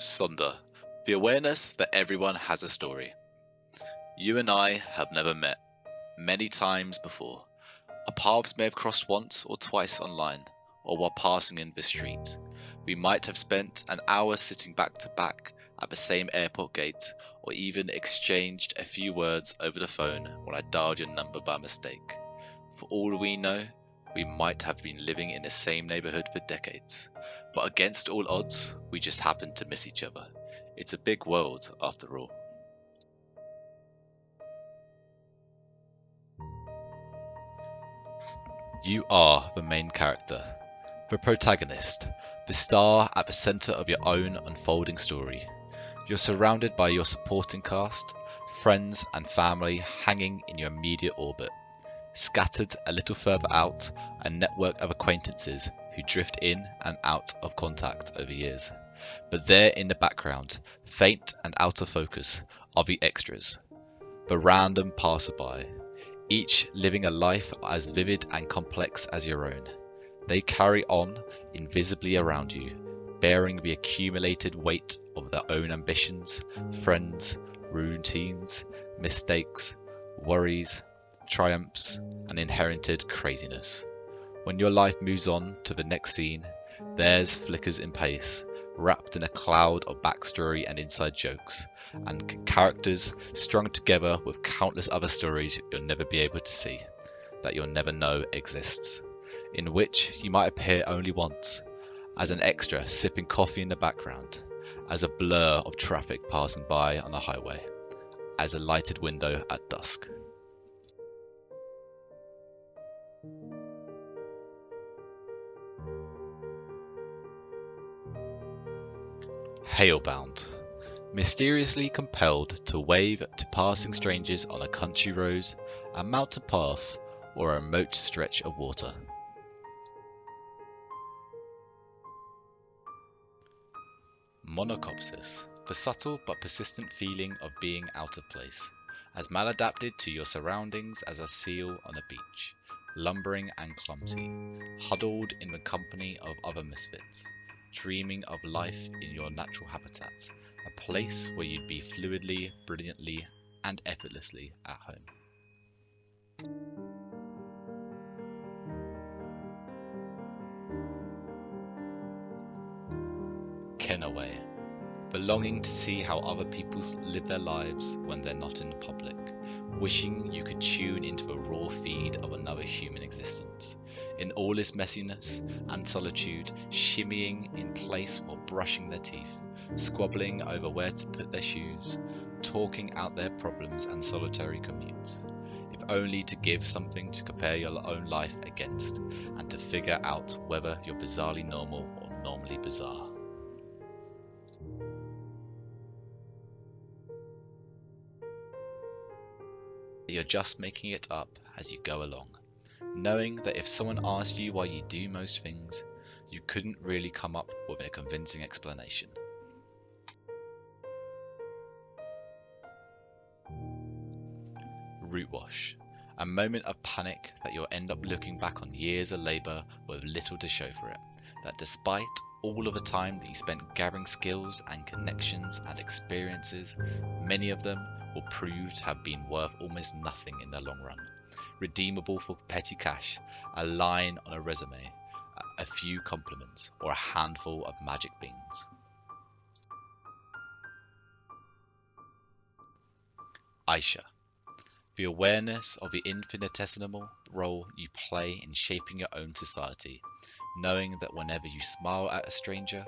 Sonder, the awareness that everyone has a story. You and I have never met many times before. Our paths may have crossed once or twice online, or while passing in the street. We might have spent an hour sitting back to back at the same airport gate, or even exchanged a few words over the phone when I dialed your number by mistake. For all we know, we might have been living in the same neighborhood for decades. But against all odds, we just happen to miss each other. It's a big world, after all. You are the main character, the protagonist, the star at the center of your own unfolding story. You're surrounded by your supporting cast, friends and family hanging in your immediate orbit. Scattered a little further out, a network of acquaintances who drift in and out of contact over years. But there in the background, faint and out of focus, are the extras, the random passerby, each living a life as vivid and complex as your own. They carry on invisibly around you, bearing the accumulated weight of their own ambitions, friends, routines, mistakes, worries, triumphs, and inherited craziness. When your life moves on to the next scene, theirs flickers in pace, wrapped in a cloud of backstory and inside jokes, and characters strung together with countless other stories you'll never be able to see, that you'll never know exists, in which you might appear only once, as an extra sipping coffee in the background, as a blur of traffic passing by on a highway, as a lighted window at dusk. Hailbound, mysteriously compelled to wave to passing strangers on a country road, a mountain path, or a remote stretch of water. Monocopsis, the subtle but persistent feeling of being out of place, as maladapted to your surroundings as a seal on a beach, lumbering and clumsy, huddled in the company of other misfits, dreaming of life in your natural habitat, a place where you'd be fluidly, brilliantly, and effortlessly at home. Kenaway, the longing to see how other people live their lives when they're not in public, wishing you could tune into the raw feed of another human existence, in all its messiness and solitude, shimmying in place while brushing their teeth, squabbling over where to put their shoes, talking out their problems and solitary commutes, if only to give something to compare your own life against, and to figure out whether you're bizarrely normal or normally bizarre. You're just making it up as you go along, knowing that if someone asked you why you do most things, you couldn't really come up with a convincing explanation. Root wash, a moment of panic that you'll end up looking back on years of labour with little to show for it, that despite all of the time that you spent gathering skills and connections and experiences, many of them will prove to have been worth almost nothing in the long run, redeemable for petty cash, a line on a resume, a few compliments, or a handful of magic beans. Aisha, the awareness of the infinitesimal role you play in shaping your own society, knowing that whenever you smile at a stranger,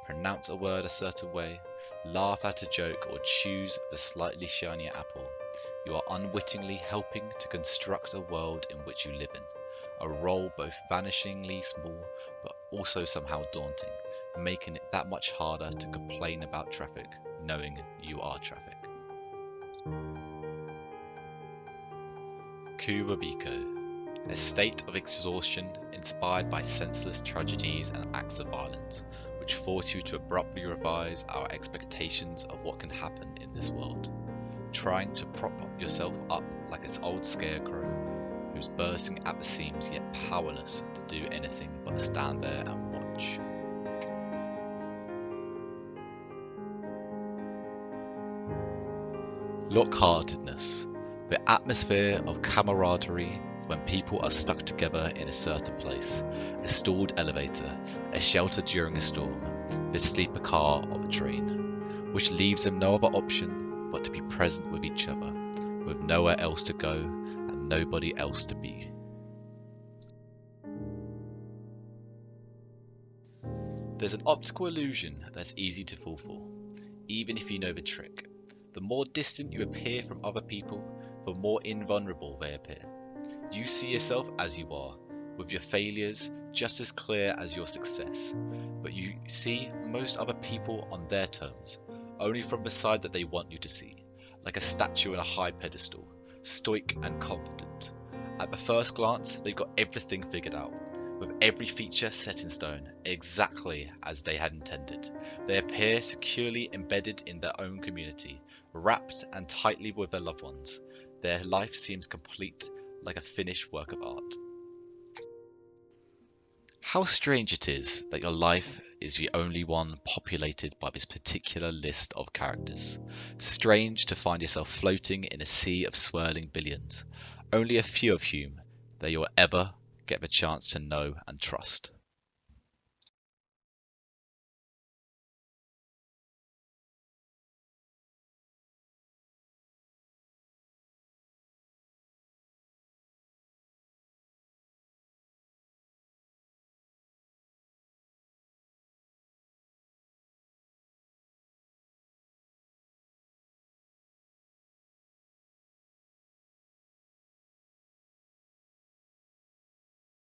pronounce a word a certain way, laugh at a joke, or choose the slightly shinier apple, you are unwittingly helping to construct a world in which you live in, a role both vanishingly small but also somehow daunting, making it that much harder to complain about traffic, knowing you are traffic. Kuwabiko, a state of exhaustion inspired by senseless tragedies and acts of violence, which force you to abruptly revise our expectations of what can happen in this world, trying to prop yourself up like this old scarecrow who's bursting at the seams yet powerless to do anything but stand there and watch. Lock-heartedness, the atmosphere of camaraderie when people are stuck together in a certain place, a stalled elevator, a shelter during a storm, the sleeper car of a train, which leaves them no other option but to be present with each other, with nowhere else to go and nobody else to be. There's an optical illusion that's easy to fall for, even if you know the trick. The more distant you appear from other people, the more invulnerable they appear. You see yourself as you are, with your failures just as clear as your success, but you see most other people on their terms, only from the side that they want you to see, like a statue on a high pedestal, stoic and confident. At the first glance, they've got everything figured out, with every feature set in stone, exactly as they had intended. They appear securely embedded in their own community, wrapped and tightly with their loved ones. Their life seems complete, like a finished work of art. How strange it is that your life is the only one populated by this particular list of characters. Strange to find yourself floating in a sea of swirling billions, only a few of whom that you'll ever get the chance to know and trust.